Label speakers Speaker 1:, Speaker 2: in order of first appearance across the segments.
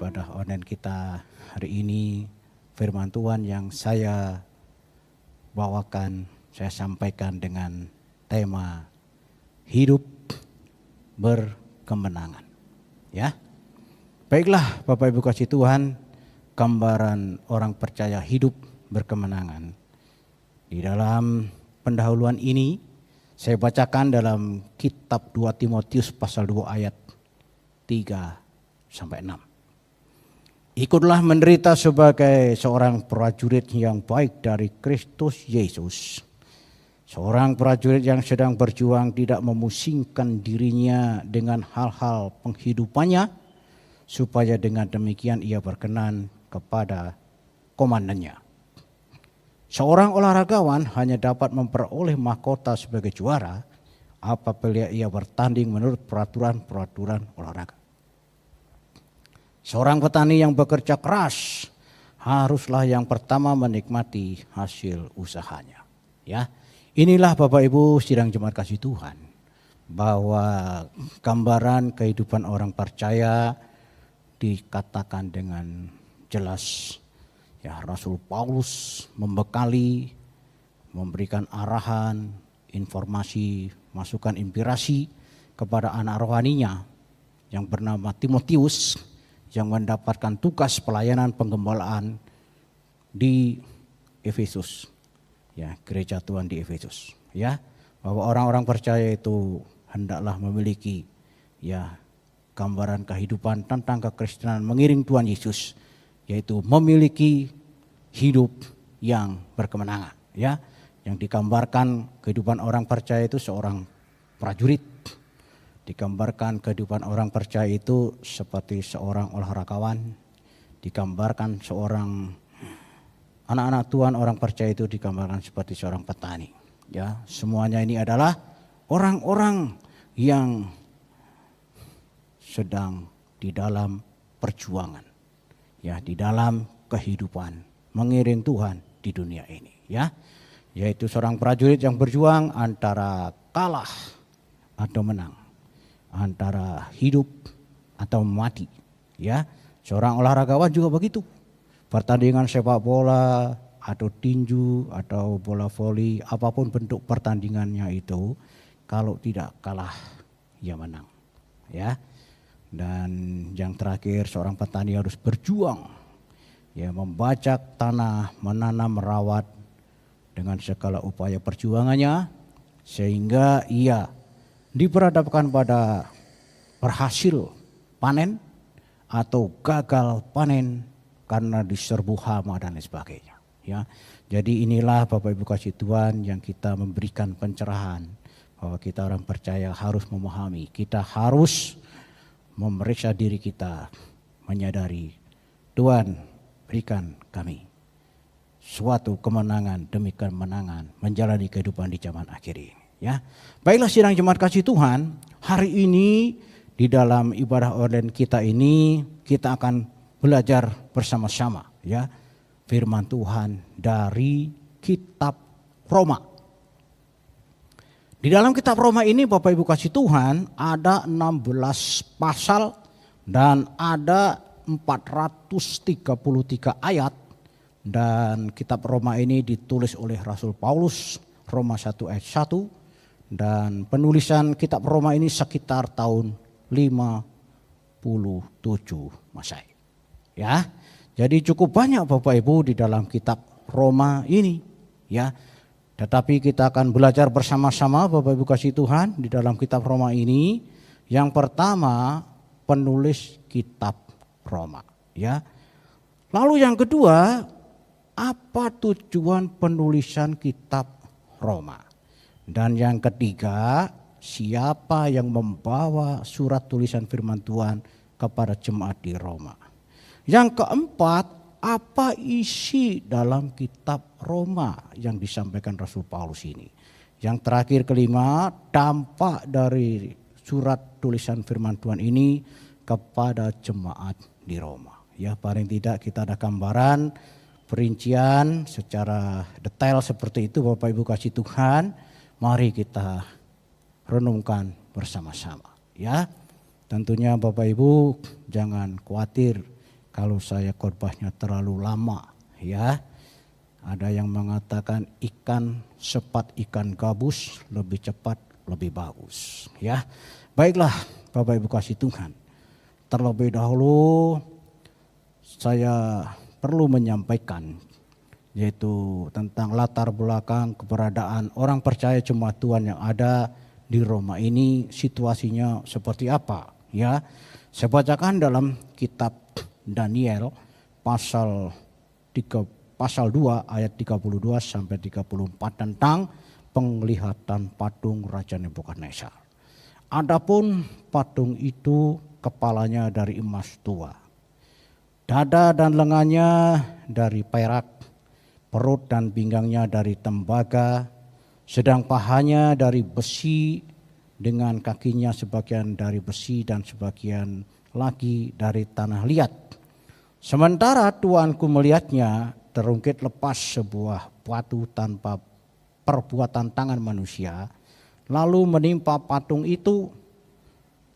Speaker 1: ibadah online kita hari ini, firman Tuhan yang saya bawakan, saya sampaikan dengan tema hidup berkemenangan. Ya, baiklah Bapak Ibu kasih Tuhan, gambaran orang percaya hidup berkemenangan. Di dalam pendahuluan ini saya bacakan dalam kitab 2 Timotius pasal 2 ayat 3-6. Ikutlah menderita sebagai seorang prajurit yang baik dari Kristus Yesus. Seorang prajurit yang sedang berjuang tidak memusingkan dirinya dengan hal-hal penghidupannya, supaya dengan demikian ia berkenan kepada komandannya. Seorang olahragawan hanya dapat memperoleh mahkota sebagai juara apabila ia bertanding menurut peraturan-peraturan olahraga. Seorang petani yang bekerja keras haruslah yang pertama menikmati hasil usahanya. Ya, inilah Bapak Ibu sidang jemaat kasih Tuhan, bahwa gambaran kehidupan orang percaya dikatakan dengan jelas. Ya, Rasul Paulus membekali, memberikan arahan, informasi, masukan inspirasi kepada anak rohaninya yang bernama Timotius, yang mendapatkan tugas pelayanan penggembalaan di Efesus, ya, gereja Tuhan di Efesus, ya, bahwa orang-orang percaya itu hendaklah memiliki, ya, gambaran kehidupan tentang kekristenan mengiring Tuhan Yesus, yaitu memiliki hidup yang berkemenangan, ya, yang digambarkan kehidupan orang percaya itu seorang prajurit. Digambarkan kehidupan orang percaya itu seperti seorang olahragawan. Digambarkan seorang anak-anak Tuhan orang percaya itu digambarkan seperti seorang petani. Ya, semuanya ini adalah orang-orang yang sedang di dalam perjuangan. Ya, di dalam kehidupan mengiring Tuhan di dunia ini. Ya, yaitu seorang prajurit yang berjuang antara kalah atau menang, antara hidup atau mati, ya. Seorang olahragawan juga begitu. Pertandingan sepak bola atau tinju atau bola voli, apapun bentuk pertandingannya itu, kalau tidak kalah ya menang, ya. Dan yang terakhir, seorang petani harus berjuang, ya, membajak tanah, menanam, merawat dengan segala upaya perjuangannya, sehingga ia diperhadapkan pada berhasil panen atau gagal panen karena diserbu hama dan lain sebagainya. Ya, jadi inilah Bapak Ibu kasih Tuhan yang kita memberikan pencerahan bahwa kita orang percaya harus memahami, kita harus memeriksa diri kita, menyadari Tuhan berikan kami suatu kemenangan demi kemenangan menjalani kehidupan di zaman akhir ini. Ya, baiklah sidang jemaat kasih Tuhan, hari ini di dalam ibadah online kita ini kita akan belajar bersama-sama, ya, firman Tuhan dari kitab Roma. Di dalam kitab Roma ini Bapak Ibu kasih Tuhan ada 16 pasal dan ada 433 ayat, dan kitab Roma ini ditulis oleh Rasul Paulus, Roma 1 ayat 1. Dan penulisan kitab Roma ini sekitar tahun 57 Masehi. Ya, jadi cukup banyak Bapak Ibu di dalam kitab Roma ini, ya. Tetapi kita akan belajar bersama-sama Bapak Ibu kasih Tuhan di dalam kitab Roma ini. Yang pertama, penulis kitab Roma, ya. Lalu yang kedua, apa tujuan penulisan kitab Roma? Dan yang ketiga, siapa yang membawa surat tulisan firman Tuhan kepada jemaat di Roma? Yang keempat, apa isi dalam kitab Roma yang disampaikan Rasul Paulus ini? Yang terakhir kelima, dampak dari surat tulisan firman Tuhan ini kepada jemaat di Roma. Ya, paling tidak kita ada gambaran, perincian secara detail seperti itu Bapak Ibu kasih Tuhan. Mari kita renungkan bersama-sama, ya. Tentunya Bapak Ibu jangan khawatir, kalau saya khotbahnya terlalu lama ya. Ada yang mengatakan ikan sepat ikan gabus, lebih cepat lebih bagus ya. Baiklah Bapak Ibu kasih Tuhan. Terlebih dahulu saya perlu menyampaikan yaitu tentang latar belakang keberadaan orang percaya jemaat Tuhan yang ada di Roma ini, situasinya seperti apa ya. Saya bacakan dalam kitab Daniel pasal 2 ayat 32 sampai 34 tentang penglihatan patung Raja Nebukadnezar. Adapun patung itu kepalanya dari emas tua, dada dan lengannya dari perak, perut dan pinggangnya dari tembaga, sedang pahanya dari besi, dengan kakinya sebagian dari besi dan sebagian lagi dari tanah liat. Sementara tuanku melihatnya, terungkit lepas sebuah batu tanpa perbuatan tangan manusia, lalu menimpa patung itu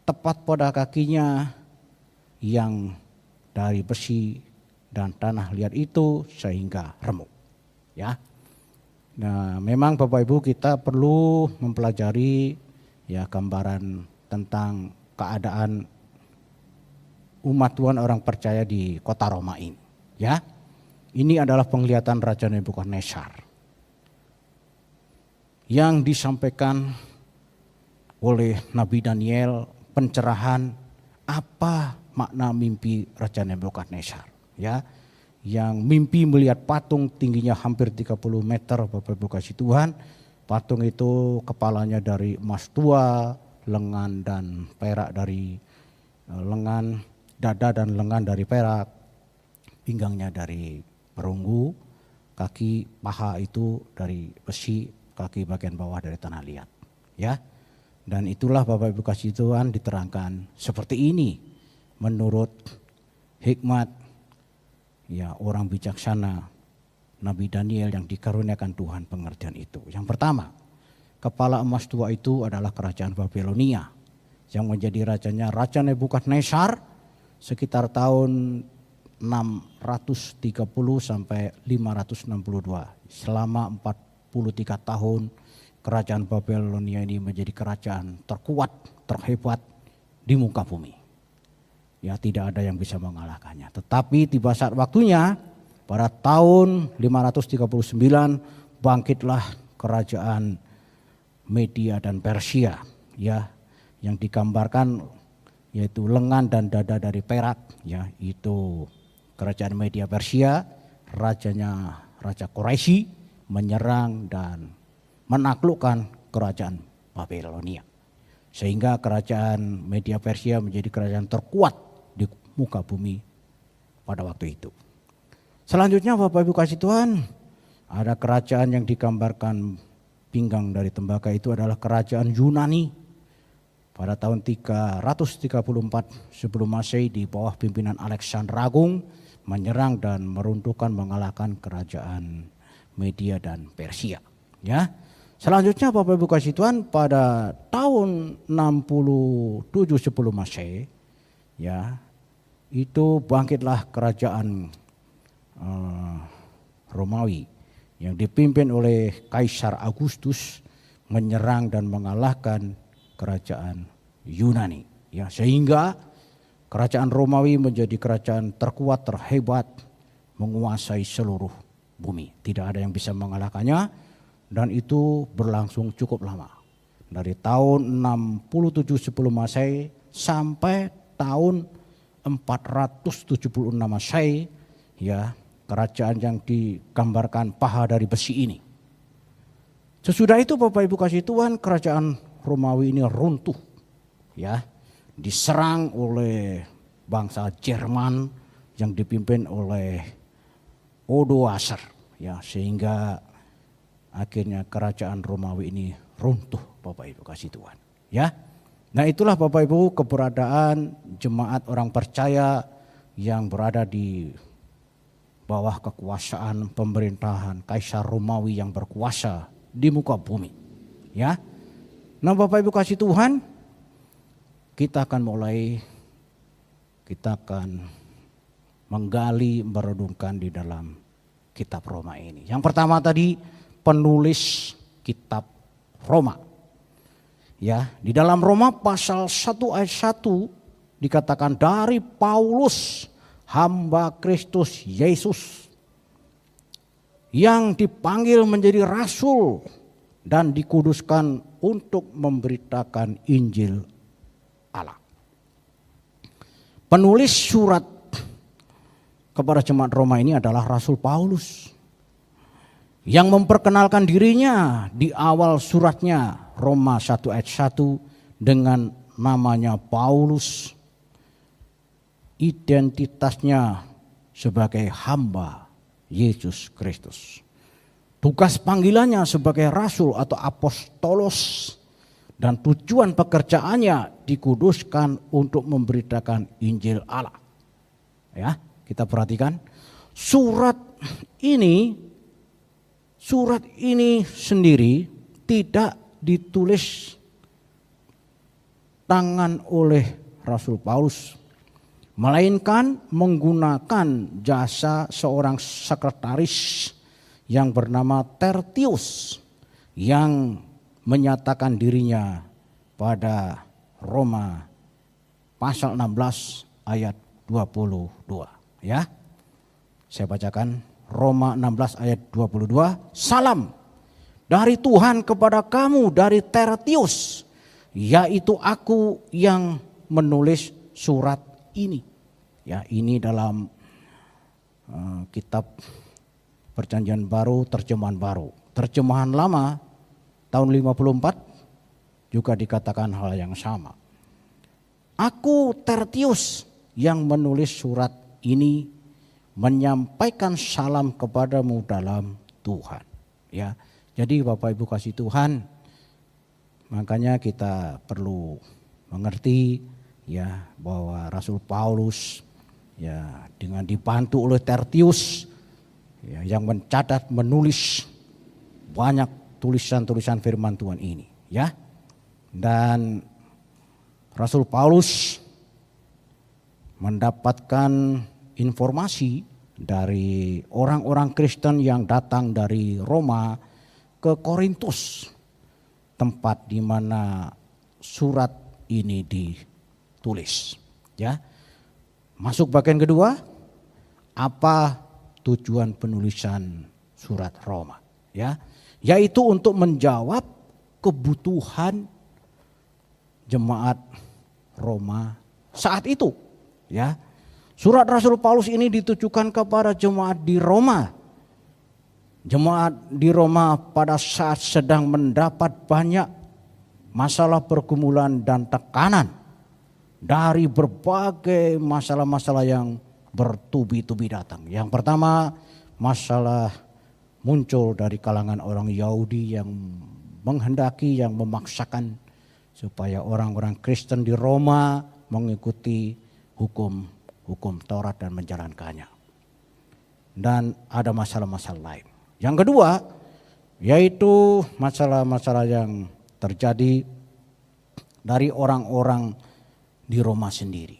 Speaker 1: tepat pada kakinya yang dari besi dan tanah liat itu sehingga remuk. Ya, nah memang Bapak Ibu kita perlu mempelajari ya gambaran tentang keadaan umat Tuhan orang percaya di kota Roma ini. Ya, ini adalah penglihatan Raja Nebukadnezar yang disampaikan oleh Nabi Daniel, pencerahan apa makna mimpi Raja Nebukadnezar. Ya, yang mimpi melihat patung tingginya hampir 30 meter Bapak Ibu kasih Tuhan. Patung itu kepalanya dari emas tua, lengan dan perak dari lengan, dada dan lengan dari perak, pinggangnya dari perunggu, kaki paha itu dari besi, kaki bagian bawah dari tanah liat. Ya, dan itulah Bapak Ibu kasih Tuhan diterangkan seperti ini menurut hikmat ya orang bijaksana Nabi Daniel yang dikaruniakan Tuhan pengertian itu. Yang pertama, kepala emas tua itu adalah kerajaan Babilonia yang menjadi rajanya Raja Nebukadnezar sekitar tahun 630 sampai 562. Selama 43 tahun kerajaan Babilonia ini menjadi kerajaan terkuat, terhebat di muka bumi. Ya, tidak ada yang bisa mengalahkannya. Tetapi tiba saat waktunya pada tahun 539 bangkitlah kerajaan Media dan Persia ya, yang digambarkan yaitu lengan dan dada dari perak ya, itu kerajaan Media Persia, rajanya Raja Quraisy menyerang dan menaklukkan kerajaan Babilonia. Sehingga kerajaan Media Persia menjadi kerajaan terkuat di muka bumi pada waktu itu. Selanjutnya Bapak Ibu kasih Tuhan, ada kerajaan yang digambarkan pinggang dari tembaga itu adalah kerajaan Yunani. Pada tahun 334 sebelum Masehi di bawah pimpinan Alexander Agung menyerang dan meruntuhkan mengalahkan kerajaan Media dan Persia. Ya. Selanjutnya Bapak Ibu kasih Tuhan pada tahun 67 sebelum Masehi ya, itu bangkitlah kerajaan Romawi yang dipimpin oleh Kaisar Agustus menyerang dan mengalahkan kerajaan Yunani ya, sehingga kerajaan Romawi menjadi kerajaan terkuat, terhebat, menguasai seluruh bumi. Tidak ada yang bisa mengalahkannya dan itu berlangsung cukup lama. Dari tahun 67 sebelum Masehi sampai tahun 476 Masehi ya, kerajaan yang digambarkan paha dari besi ini. Sesudah itu Bapak Ibu kasih Tuhan, kerajaan Romawi ini runtuh ya, diserang oleh bangsa Jerman yang dipimpin oleh Odoacer ya, sehingga akhirnya kerajaan Romawi ini runtuh Bapak Ibu kasih Tuhan ya. Nah itulah Bapak Ibu keberadaan jemaat orang percaya yang berada di bawah kekuasaan pemerintahan Kaisar Romawi yang berkuasa di muka bumi. Ya. Nah Bapak Ibu kasih Tuhan, kita akan menggali, merenungkan di dalam kitab Roma ini. Yang pertama tadi penulis kitab Roma. Ya, di dalam Roma pasal 1 ayat 1 dikatakan dari Paulus hamba Kristus Yesus yang dipanggil menjadi rasul dan dikuduskan untuk memberitakan Injil Allah. Penulis surat kepada jemaat Roma ini adalah Rasul Paulus yang memperkenalkan dirinya di awal suratnya Roma 1 ayat 1 dengan namanya Paulus. Identitasnya sebagai hamba Yesus Kristus. Tugas panggilannya sebagai rasul atau apostolos dan tujuan pekerjaannya dikuduskan untuk memberitakan Injil Allah. Ya, kita perhatikan surat ini sendiri tidak ditulis tangan oleh Rasul Paulus, melainkan menggunakan jasa seorang sekretaris yang bernama Tertius yang menyatakan dirinya pada Roma pasal 16 ayat 22. Ya, saya bacakan Roma 16 ayat 22. Salam dari Tuhan kepada kamu dari Tertius, yaitu aku yang menulis surat ini. Ya, ini dalam kitab Perjanjian Baru, terjemahan baru. Terjemahan lama tahun 54 juga dikatakan hal yang sama. Aku Tertius yang menulis surat ini menyampaikan salam kepadamu dalam Tuhan. Ya. Jadi Bapak Ibu kasih Tuhan, makanya kita perlu mengerti ya bahwa Rasul Paulus ya dengan dibantu oleh Tertius ya, yang mencatat menulis banyak tulisan-tulisan firman Tuhan ini ya. Dan Rasul Paulus mendapatkan informasi dari orang-orang Kristen yang datang dari Roma ke Korintus, tempat di mana surat ini ditulis. Ya, masuk bagian kedua, apa tujuan penulisan surat Roma? Ya, yaitu untuk menjawab kebutuhan jemaat Roma saat itu. Ya, surat Rasul Paulus ini ditujukan kepada jemaat di Roma. Jemaat di Roma pada saat sedang mendapat banyak masalah pergumulan dan tekanan dari berbagai masalah-masalah yang bertubi-tubi datang. Yang pertama, masalah muncul dari kalangan orang Yahudi yang menghendaki, yang memaksakan supaya orang-orang Kristen di Roma mengikuti hukum Taurat dan menjalankannya. Dan ada masalah-masalah lain. Yang kedua, yaitu masalah-masalah yang terjadi dari orang-orang di Roma sendiri.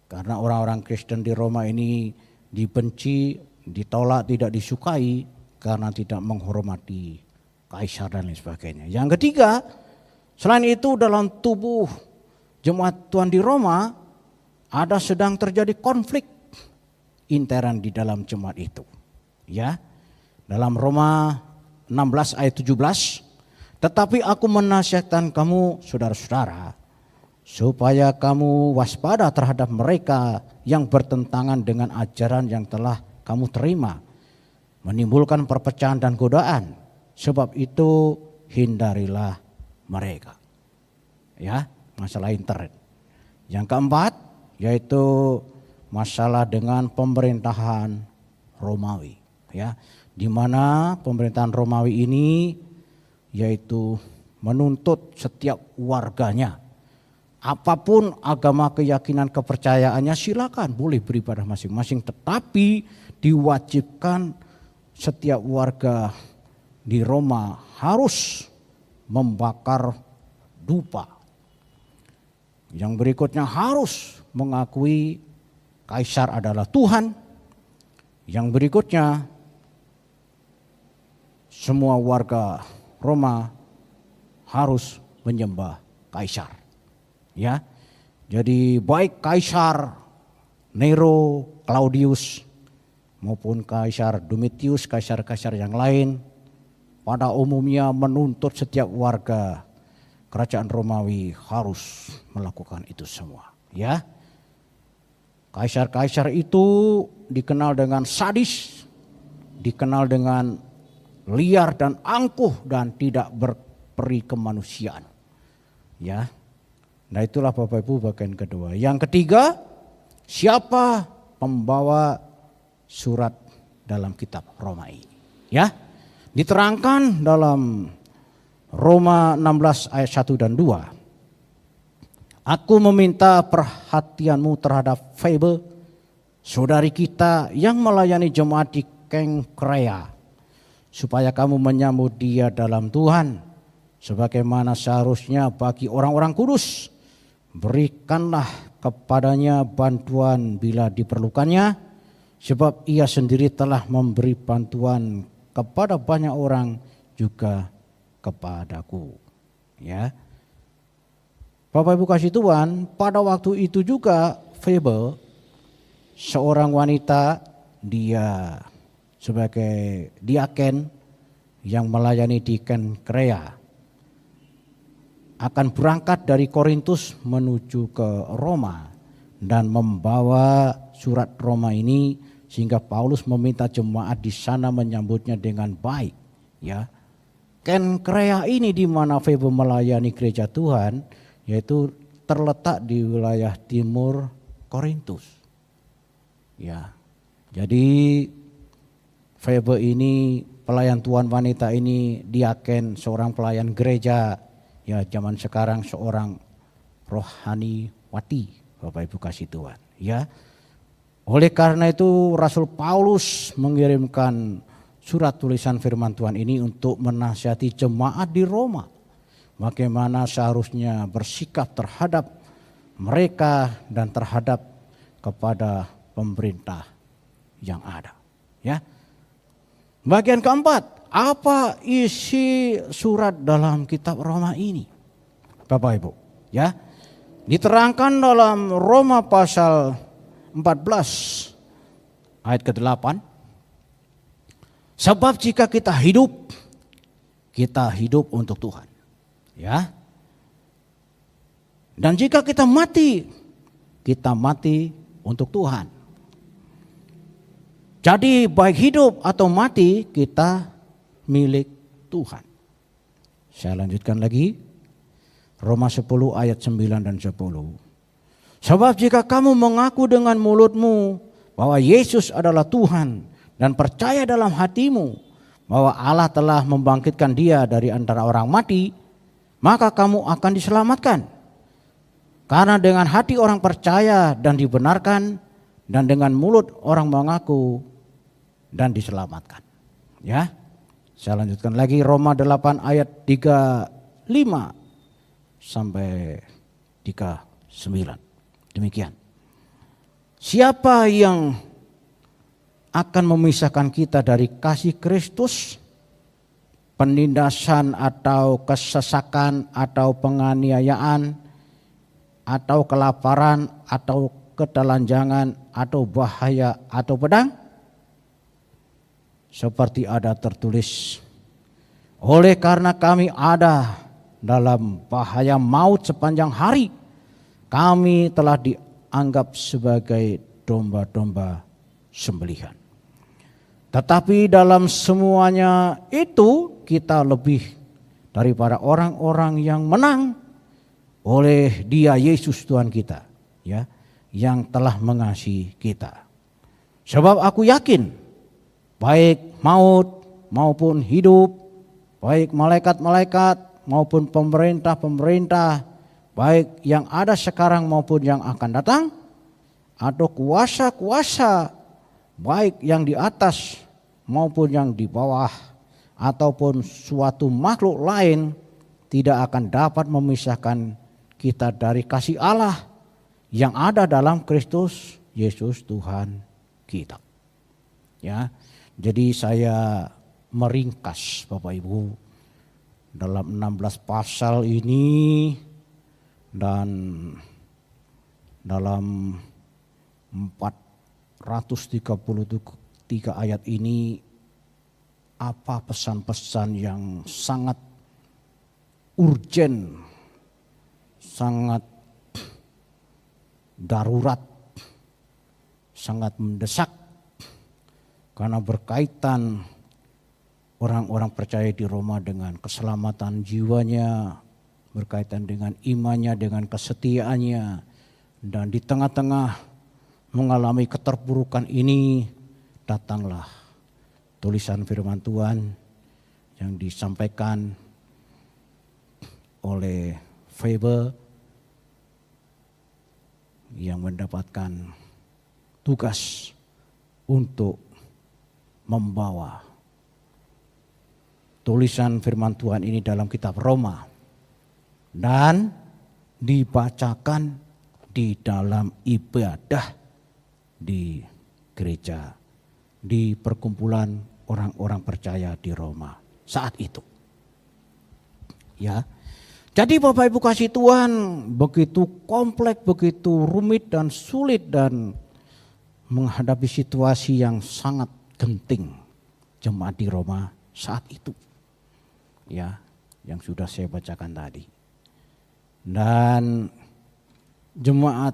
Speaker 1: Karena orang-orang Kristen di Roma ini dibenci, ditolak, tidak disukai karena tidak menghormati kaisar dan lain sebagainya. Yang ketiga, selain itu dalam tubuh jemaat Tuhan di Roma ada sedang terjadi konflik intern di dalam jemaat itu. Ya. Dalam Roma 16 ayat 17, tetapi aku menasihatkan kamu saudara-saudara supaya kamu waspada terhadap mereka yang bertentangan dengan ajaran yang telah kamu terima, menimbulkan perpecahan dan godaan. Sebab itu hindarilah mereka. Ya, masalah intern. Yang keempat yaitu masalah dengan pemerintahan Romawi. Ya, di mana pemerintahan Romawi ini yaitu menuntut setiap warganya, apapun agama, keyakinan, kepercayaannya silakan boleh beribadah masing-masing, tetapi diwajibkan setiap warga di Roma harus membakar dupa. Yang berikutnya harus mengakui kaisar adalah Tuhan Yang berikutnya, semua warga Roma harus menyembah kaisar. Ya. Jadi baik kaisar Nero, Claudius maupun kaisar Domitius, kaisar-kaisar yang lain pada umumnya menuntut setiap warga kerajaan Romawi harus melakukan itu semua, ya. Kaisar-kaisar itu dikenal dengan sadis, dikenal dengan liar dan angkuh dan tidak berperi kemanusiaan. Ya. Nah, itulah Bapak Ibu bagian kedua. Yang ketiga, siapa pembawa surat dalam kitab Roma ini? Ya. Diterangkan dalam Roma 16 ayat 1 dan 2. Aku meminta perhatianmu terhadap Febe, saudari kita yang melayani jemaat di Kengkrea, supaya kamu menyambut dia dalam Tuhan, sebagaimana seharusnya bagi orang-orang kudus. Berikanlah kepadanya bantuan bila diperlukannya, sebab ia sendiri telah memberi bantuan kepada banyak orang, juga kepadaku. Ya. Bapak Ibu kasih Tuhan, pada waktu itu juga Febe, seorang wanita, dia sebagai diaken yang melayani di Kengkrea, akan berangkat dari Korintus menuju ke Roma dan membawa surat Roma ini, sehingga Paulus meminta jemaat di sana menyambutnya dengan baik. Ya, Kengkrea ini di mana Febe melayani gereja Tuhan, yaitu terletak di wilayah timur Korintus. Ya, jadi Febe ini pelayan Tuhan wanita ini diaken, seorang pelayan gereja. Ya, zaman sekarang seorang rohani wati, Bapak Ibu kasih Tuhan. Ya, oleh karena itu Rasul Paulus mengirimkan surat tulisan firman Tuhan ini untuk menasihati jemaat di Roma, bagaimana seharusnya bersikap terhadap mereka dan terhadap kepada pemerintah yang ada. Ya. Bagian keempat, apa isi surat dalam kitab Roma ini? Bapak Ibu, ya. Diterangkan dalam Roma pasal 14 ayat ke-8. Sebab jika kita hidup untuk Tuhan. Ya. Dan jika kita mati untuk Tuhan. Jadi baik hidup atau mati kita milik Tuhan. Saya lanjutkan lagi. Roma 10 ayat 9 dan 10. Sebab jika kamu mengaku dengan mulutmu bahwa Yesus adalah Tuhan dan percaya dalam hatimu bahwa Allah telah membangkitkan dia dari antara orang mati, maka kamu akan diselamatkan. Karena dengan hati orang percaya dan dibenarkan, dan dengan mulut orang mengaku dan diselamatkan. Ya, saya lanjutkan lagi Roma 8 ayat 35 sampai 39. Demikian. Siapa yang akan memisahkan kita dari kasih Kristus? Penindasan atau kesesakan atau penganiayaan atau kelaparan atau ketelanjangan atau bahaya atau pedang? Seperti ada tertulis, oleh karena kami ada dalam bahaya maut sepanjang hari, kami telah dianggap sebagai domba-domba sembelihan. Tetapi dalam semuanya itu kita lebih daripada orang-orang yang menang oleh Dia Yesus Tuhan kita, ya, yang telah mengasihi kita. Sebab aku yakin baik maut maupun hidup, baik malaikat-malaikat maupun pemerintah-pemerintah, baik yang ada sekarang maupun yang akan datang, atau kuasa-kuasa, baik yang di atas maupun yang di bawah, ataupun suatu makhluk lain, tidak akan dapat memisahkan kita dari kasih Allah yang ada dalam Kristus Yesus Tuhan kita. Ya. Jadi saya meringkas Bapak Ibu dalam 16 pasal ini dan dalam 433 ayat ini apa pesan-pesan yang sangat urgen, sangat darurat, sangat mendesak karena berkaitan orang-orang percaya di Roma dengan keselamatan jiwanya, berkaitan dengan imannya, dengan kesetiaannya, dan di tengah-tengah mengalami keterpurukan ini datanglah tulisan firman Tuhan yang disampaikan oleh Faber yang mendapatkan tugas untuk membawa tulisan firman Tuhan ini dalam kitab Roma dan dibacakan di dalam ibadah di gereja, di perkumpulan orang-orang percaya di Roma saat itu. Ya. Jadi Bapak Ibu kasih Tuhan, begitu kompleks, begitu rumit dan sulit dan menghadapi situasi yang sangat genting jemaat di Roma saat itu. Ya, yang sudah saya bacakan tadi. Dan jemaat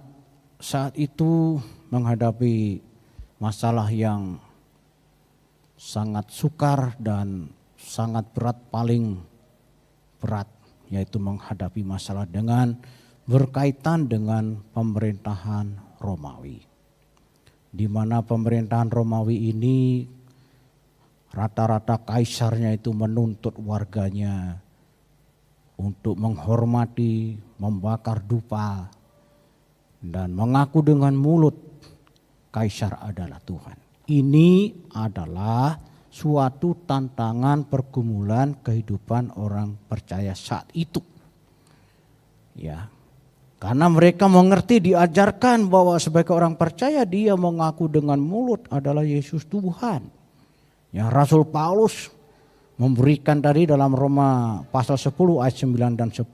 Speaker 1: saat itu menghadapi masalah yang sangat sukar dan sangat berat, paling berat, yaitu menghadapi masalah dengan berkaitan dengan pemerintahan Romawi. Di mana pemerintahan Romawi ini rata-rata kaisarnya itu menuntut warganya untuk menghormati, membakar dupa, dan mengaku dengan mulut kaisar adalah Tuhan. Ini adalah suatu tantangan pergumulan kehidupan orang percaya saat itu. Ya. Karena mereka mengerti, diajarkan bahwa sebagai orang percaya dia mengaku dengan mulut adalah Yesus Tuhan. Ya, Rasul Paulus memberikan tadi dalam Roma pasal 10 ayat 9 dan 10,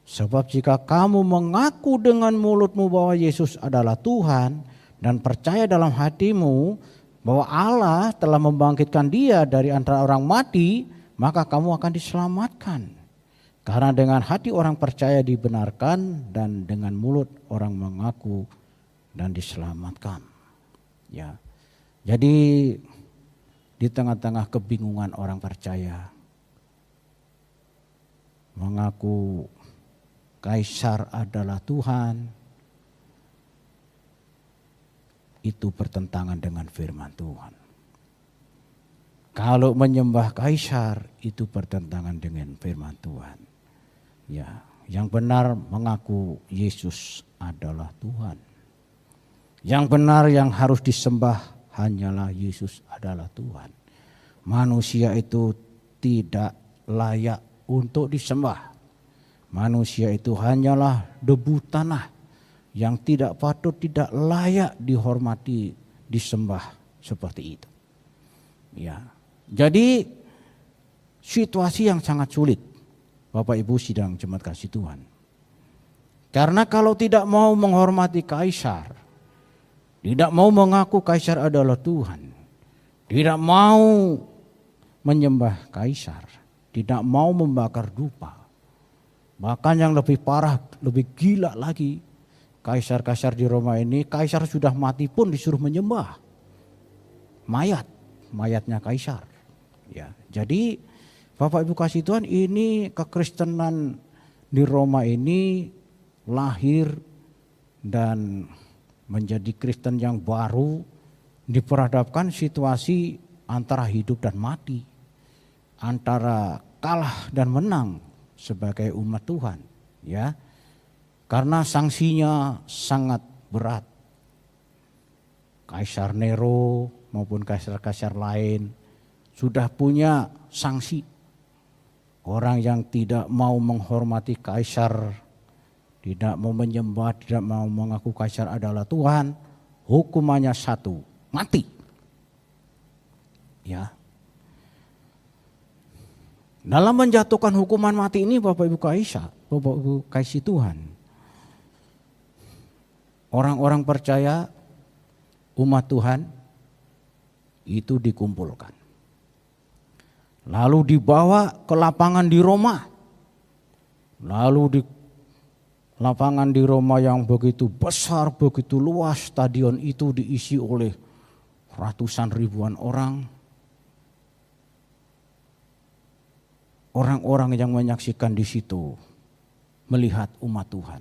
Speaker 1: sebab jika kamu mengaku dengan mulutmu bahwa Yesus adalah Tuhan dan percaya dalam hatimu bahwa Allah telah membangkitkan dia dari antara orang mati, maka kamu akan diselamatkan. Karena dengan hati orang percaya dibenarkan dan dengan mulut orang mengaku dan diselamatkan. Ya. Jadi di tengah-tengah kebingungan orang percaya mengaku kaisar adalah Tuhan, itu bertentangan dengan firman Tuhan. Kalau menyembah kaisar itu bertentangan dengan firman Tuhan. Ya, yang benar mengaku Yesus adalah Tuhan. Yang benar yang harus disembah hanyalah Yesus adalah Tuhan. Manusia itu tidak layak untuk disembah. Manusia itu hanyalah debu tanah yang tidak patut, tidak layak dihormati, disembah seperti itu. Ya. Jadi situasi yang sangat sulit Bapak Ibu sidang jemaat kasih Tuhan. Karena kalau tidak mau menghormati kaisar, tidak mau mengaku kaisar adalah Tuhan, tidak mau menyembah kaisar, tidak mau membakar dupa. Bahkan yang lebih parah, lebih gila lagi, kaisar-kaisar di Roma ini, kaisar sudah mati pun disuruh menyembah mayatnya kaisar. Ya, jadi Bapak Ibu kasih Tuhan, ini kekristenan di Roma ini lahir dan menjadi Kristen yang baru, diperhadapkan situasi antara hidup dan mati, antara kalah dan menang sebagai umat Tuhan. Ya. Karena sanksinya sangat berat. Kaisar Nero maupun kaisar-kaisar lain sudah punya sanksi. Orang yang tidak mau menghormati kaisar, tidak mau menyembah, tidak mau mengaku kaisar adalah Tuhan, hukumannya satu, mati. Ya. Dalam menjatuhkan hukuman mati ini Bapak Ibu kasih Tuhan. Orang-orang percaya, umat Tuhan itu dikumpulkan. Lalu dibawa ke lapangan di Roma. Lalu di lapangan di Roma yang begitu besar, begitu luas, stadion itu diisi oleh ratusan ribuan orang. Orang-orang yang menyaksikan di situ melihat umat Tuhan.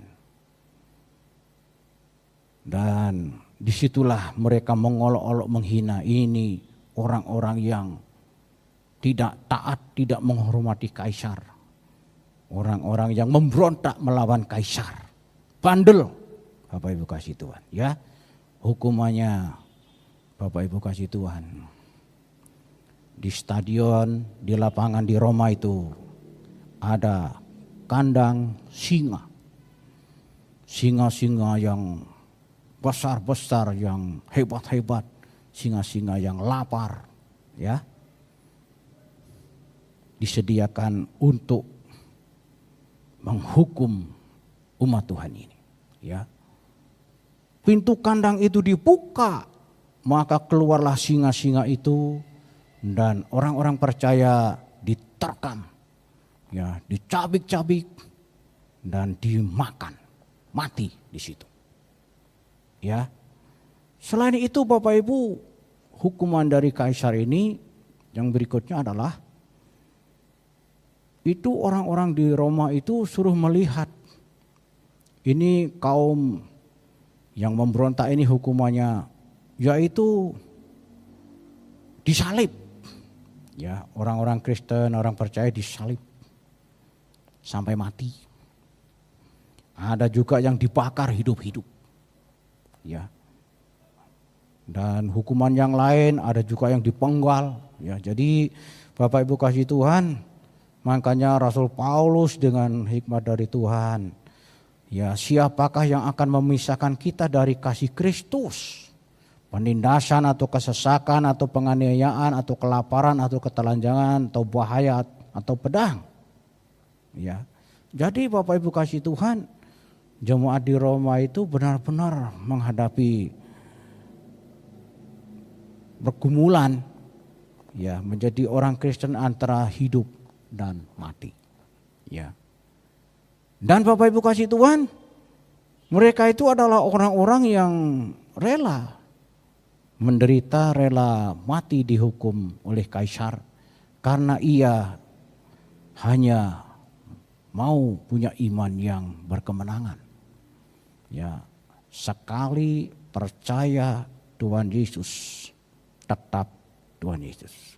Speaker 1: Dan disitulah mereka mengolok-olok menghina, ini orang-orang yang tidak taat, tidak menghormati kaisar. Orang-orang yang memberontak melawan kaisar. Bandel, Bapak Ibu kasih Tuhan. Ya, hukumannya Bapak Ibu kasih Tuhan. Di stadion, di lapangan di Roma itu ada kandang singa. Singa-singa yang besar-besar, yang hebat-hebat. Singa-singa yang lapar. Ya, disediakan untuk menghukum umat Tuhan ini. Ya, pintu kandang itu dibuka, maka keluarlah singa-singa itu dan orang-orang percaya diterkam, ya, dicabik-cabik dan dimakan, mati di situ. Ya, selain itu Bapak Ibu, hukuman dari kaisar ini yang berikutnya adalah itu orang-orang di Roma itu suruh melihat ini kaum yang memberontak ini hukumannya yaitu disalib. Ya, orang-orang Kristen, orang percaya disalib sampai mati. Ada juga yang dibakar hidup-hidup. Ya. Dan hukuman yang lain ada juga yang dipenggal. Ya, jadi Bapak Ibu kasih Tuhan, makanya Rasul Paulus dengan hikmat dari Tuhan, ya, siapakah yang akan memisahkan kita dari kasih Kristus? Penindasan atau kesesakan atau penganiayaan atau kelaparan atau ketelanjangan atau bahaya atau pedang. Ya. Jadi Bapak Ibu kasih Tuhan, jemaat di Roma itu benar-benar menghadapi pergumulan, ya, menjadi orang Kristen antara hidup dan mati. Ya. Dan Bapak Ibu kasih Tuhan, mereka itu adalah orang-orang yang rela menderita, rela mati dihukum oleh kaisar karena ia hanya mau punya iman yang berkemenangan. Ya, sekali percaya Tuhan Yesus, tetap Tuhan Yesus.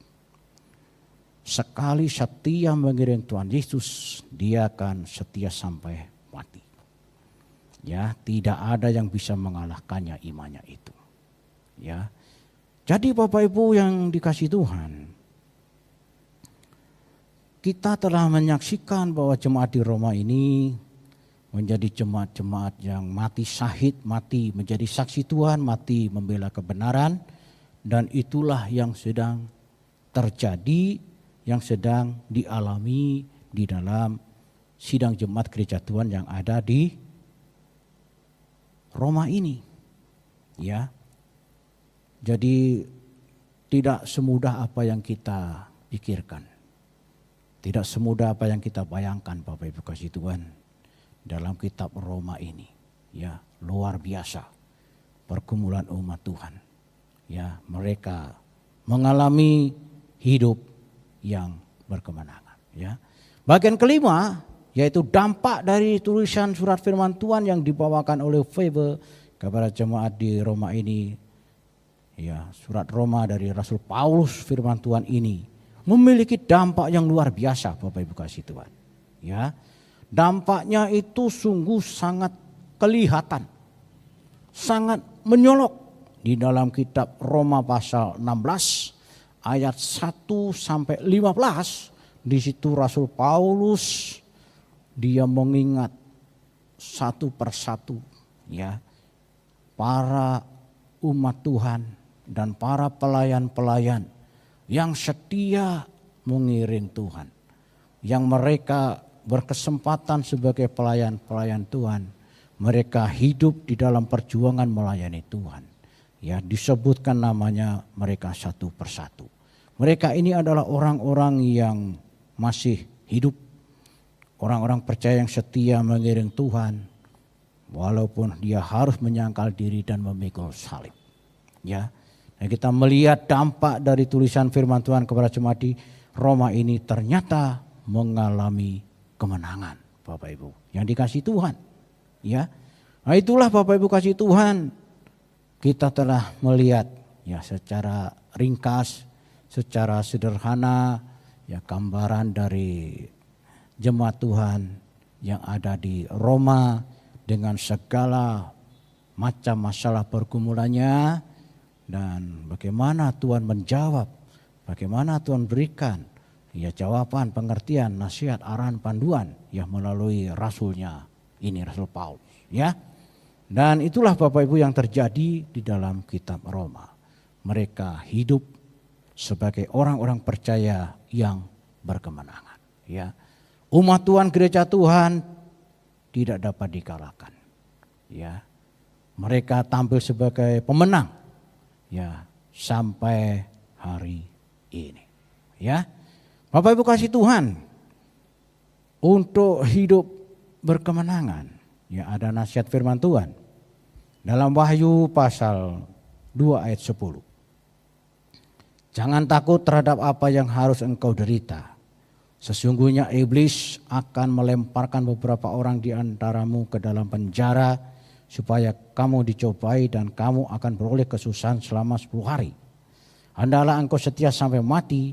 Speaker 1: Sekali setia mengiring Tuhan Yesus, dia akan setia sampai mati. Ya, tidak ada yang bisa mengalahkannya imannya itu. Ya. Jadi Bapak Ibu yang dikasihi Tuhan, kita telah menyaksikan bahwa jemaat di Roma ini menjadi jemaat-jemaat yang mati syahid, mati menjadi saksi Tuhan, mati membela kebenaran, dan itulah yang sedang terjadi, yang sedang dialami di dalam sidang jemaat gereja Tuhan yang ada di Roma ini. Ya. Jadi tidak semudah apa yang kita pikirkan. Tidak semudah apa yang kita bayangkan Bapak Ibu kasih Tuhan dalam kitab Roma ini. Ya, luar biasa pergumulan umat Tuhan. Ya, mereka mengalami hidup yang berkemenangan. Ya. Bagian kelima yaitu dampak dari tulisan surat firman Tuhan yang dibawakan oleh Febe kepada jemaat di Roma ini. Ya, surat Roma dari Rasul Paulus firman Tuhan ini memiliki dampak yang luar biasa Bapak Ibu kasih Tuhan. Ya. Dampaknya itu sungguh sangat kelihatan. Sangat menyolok di dalam kitab Roma pasal 16 ayat 1 sampai 15. Di situ Rasul Paulus dia mengingat satu persatu, ya, para umat Tuhan dan para pelayan-pelayan yang setia mengiring Tuhan, yang mereka berkesempatan sebagai pelayan-pelayan Tuhan, mereka hidup di dalam perjuangan melayani Tuhan. Ya, disebutkan namanya mereka satu persatu. Mereka ini adalah orang-orang yang masih hidup, orang-orang percaya yang setia mengiring Tuhan, walaupun dia harus menyangkal diri dan memikul salib. Ya, dan kita melihat dampak dari tulisan firman Tuhan kepada jemaat di Roma ini ternyata mengalami kemenangan, Bapak Ibu, yang dikasih Tuhan. Ya, nah itulah Bapak Ibu kasih Tuhan, kita telah melihat ya secara ringkas, secara sederhana ya gambaran dari jemaat Tuhan yang ada di Roma dengan segala macam masalah pergumulannya, dan bagaimana Tuhan menjawab, bagaimana Tuhan berikan ya jawaban, pengertian, nasihat, arahan, panduan ya melalui rasulnya ini, Rasul Paulus ya. Dan itulah Bapak Ibu yang terjadi di dalam kitab Roma. Mereka hidup sebagai orang-orang percaya yang berkemenangan ya. Umat Tuhan, gereja Tuhan tidak dapat dikalahkan ya. Mereka tampil sebagai pemenang ya sampai hari ini ya. Bapak Ibu kasih Tuhan, untuk hidup berkemenangan ya ada nasihat firman Tuhan dalam Wahyu pasal 2 ayat 10. Jangan takut terhadap apa yang harus engkau derita. Sesungguhnya iblis akan melemparkan beberapa orang di antaramu ke dalam penjara supaya kamu dicobai dan kamu akan beroleh kesusahan selama 10 hari. Hendaklah engkau setia sampai mati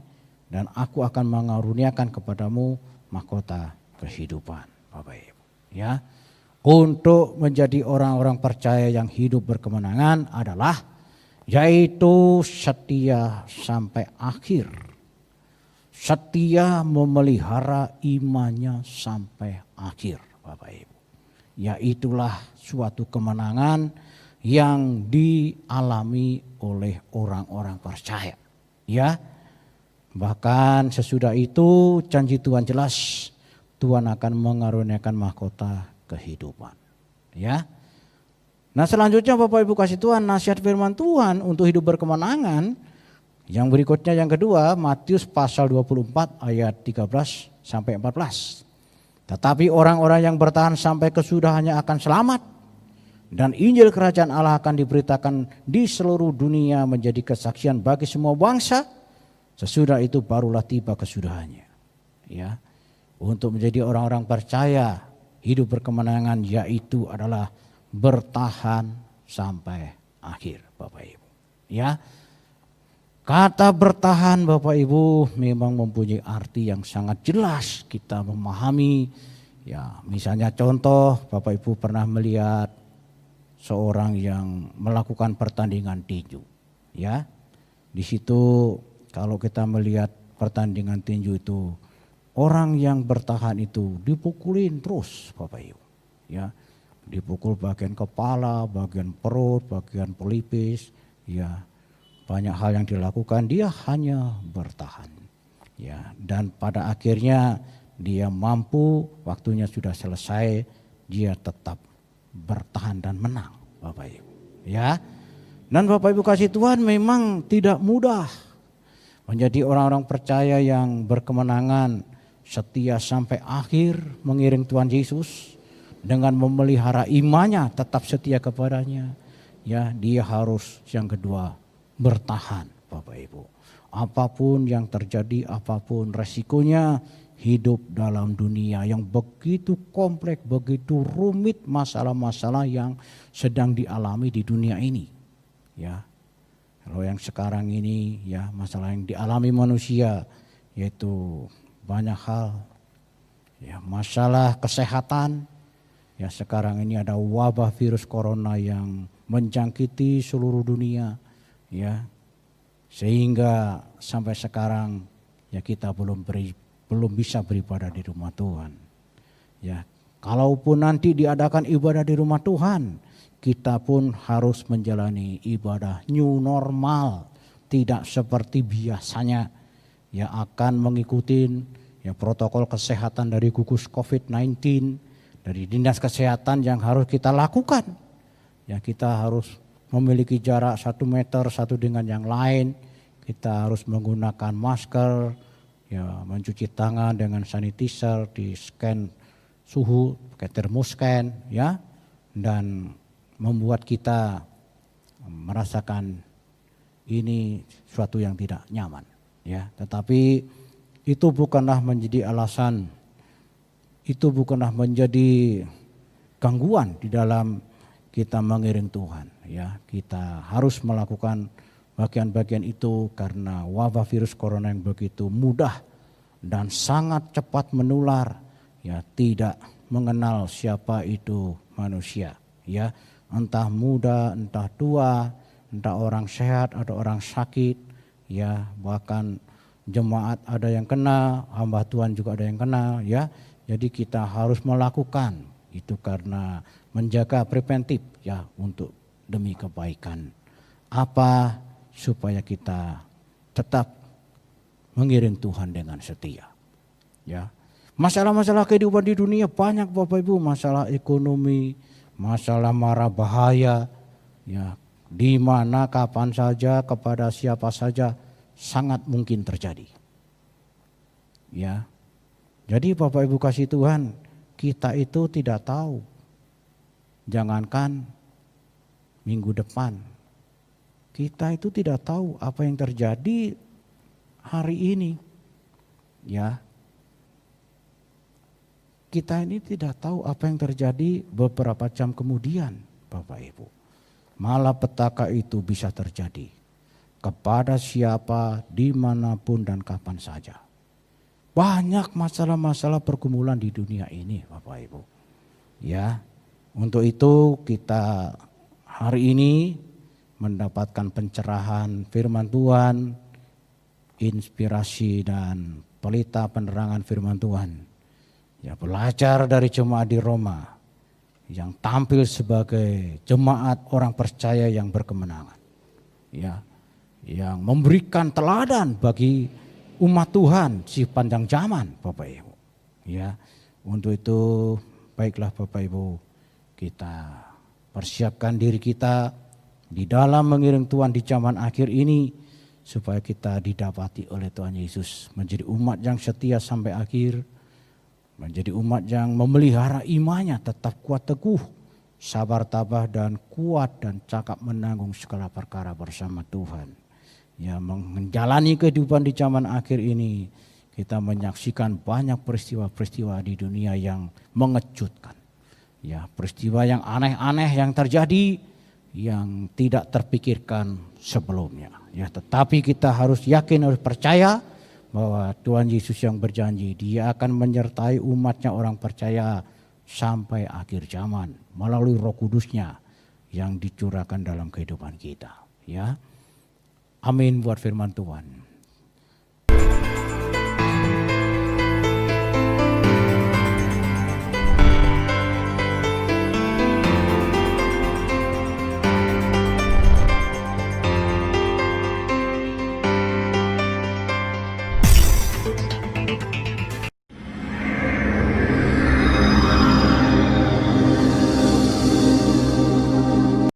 Speaker 1: dan aku akan mengaruniakan kepadamu mahkota kehidupan. Bapak Ibu ya. Untuk menjadi orang-orang percaya yang hidup berkemenangan adalah yaitu setia sampai akhir. Setia memelihara imannya sampai akhir, Bapak Ibu. Ya, itulah suatu kemenangan yang dialami oleh orang-orang percaya. Ya. Bahkan sesudah itu janji Tuhan jelas, Tuhan akan mengaruniakan mahkota kehidupan. Ya. Nah, selanjutnya Bapak Ibu kasih Tuhan, nasihat firman Tuhan untuk hidup berkemenangan. Yang berikutnya yang kedua, Matius pasal 24 ayat 13 sampai 14. Tetapi orang-orang yang bertahan sampai kesudahannya akan selamat, dan Injil Kerajaan Allah akan diberitakan di seluruh dunia menjadi kesaksian bagi semua bangsa. Sesudah itu barulah tiba kesudahannya. Ya. Untuk menjadi orang-orang percaya hidup berkemenangan yaitu adalah bertahan sampai akhir, Bapak Ibu. Ya. Kata bertahan Bapak Ibu memang mempunyai arti yang sangat jelas kita memahami. Ya, misalnya contoh, Bapak Ibu pernah melihat seorang yang melakukan pertandingan tinju. Ya. Di situ kalau kita melihat pertandingan tinju itu, orang yang bertahan itu dipukulin terus, Bapak Ibu. Ya. Dipukul bagian kepala, bagian perut, bagian pelipis, ya. Banyak hal yang dilakukan, dia hanya bertahan. Ya, dan pada akhirnya dia mampu, waktunya sudah selesai, dia tetap bertahan dan menang, Bapak Ibu. Ya. Dan Bapak Ibu kasih Tuhan, memang tidak mudah menjadi orang-orang percaya yang berkemenangan, setia sampai akhir mengiring Tuhan Yesus dengan memelihara imannya, tetap setia kepadanya. Ya, dia harus yang kedua bertahan, Bapak Ibu. Apapun yang terjadi, apapun resikonya, hidup dalam dunia yang begitu kompleks, begitu rumit masalah-masalah yang sedang dialami di dunia ini. Ya. Kalau yang sekarang ini ya masalah yang dialami manusia yaitu banyak hal. Ya, masalah kesehatan. Ya, sekarang ini ada wabah virus corona yang menjangkiti seluruh dunia. Ya, sehingga sampai sekarang ya kita belum bisa beribadah di rumah Tuhan. Ya, kalaupun nanti diadakan ibadah di rumah Tuhan, kita pun harus menjalani ibadah new normal, tidak seperti biasanya, ya akan mengikuti ya protokol kesehatan dari gugus COVID-19, dari dinas kesehatan yang harus kita lakukan. Ya kita harus memiliki jarak 1 meter satu dengan yang lain, kita harus menggunakan masker, ya mencuci tangan dengan sanitizer, di scan suhu pakai termoscan, ya, dan membuat kita merasakan ini suatu yang tidak nyaman, ya. Tetapi itu bukanlah menjadi alasan, itu bukanlah menjadi gangguan di dalam kita mengiring Tuhan, ya. Kita harus melakukan bagian-bagian itu karena wabah virus corona yang begitu mudah dan sangat cepat menular, ya, tidak mengenal siapa itu manusia, ya. Entah muda, entah tua, entah orang sehat atau orang sakit, ya, bahkan jemaat ada yang kena, hamba Tuhan juga ada yang kena, ya. Jadi kita harus melakukan itu karena menjaga preventif, ya, untuk demi kebaikan. Apa? Supaya kita tetap mengiring Tuhan dengan setia, ya. Masalah-masalah kehidupan di dunia banyak Bapak Ibu, masalah ekonomi, masalah mara bahaya, ya, di mana kapan saja kepada siapa saja sangat mungkin terjadi, ya. Jadi Bapak Ibu kasih Tuhan, kita itu tidak tahu, jangankan minggu depan, kita itu tidak tahu apa yang terjadi hari ini, ya. Kita ini tidak tahu apa yang terjadi beberapa jam kemudian Bapak Ibu. Malapetaka itu bisa terjadi kepada siapa, dimanapun dan kapan saja. Banyak masalah-masalah pergumulan di dunia ini Bapak Ibu, ya. Untuk itu kita hari ini mendapatkan pencerahan firman Tuhan, inspirasi dan pelita penerangan firman Tuhan. Ya, belajar dari jemaat di Roma yang tampil sebagai jemaat orang percaya yang berkemenangan, ya, yang memberikan teladan bagi umat Tuhan sepanjang zaman Bapak Ibu, ya. Untuk itu baiklah Bapak Ibu, kita persiapkan diri kita di dalam mengiring Tuhan di zaman akhir ini supaya kita didapati oleh Tuhan Yesus menjadi umat yang setia sampai akhir, menjadi umat yang memelihara imannya tetap kuat teguh, sabar tabah dan kuat dan cakap menanggung segala perkara bersama Tuhan. Ya, menjalani kehidupan di zaman akhir ini kita menyaksikan banyak peristiwa-peristiwa di dunia yang mengejutkan. Ya, peristiwa yang aneh-aneh yang terjadi yang tidak terpikirkan sebelumnya. Ya, tetapi kita harus yakin, harus percaya bahwa Tuhan Yesus yang berjanji Dia akan menyertai umatnya orang percaya sampai akhir zaman melalui Roh Kudus-Nya yang dicurahkan dalam kehidupan kita, ya. Amin buat firman Tuhan.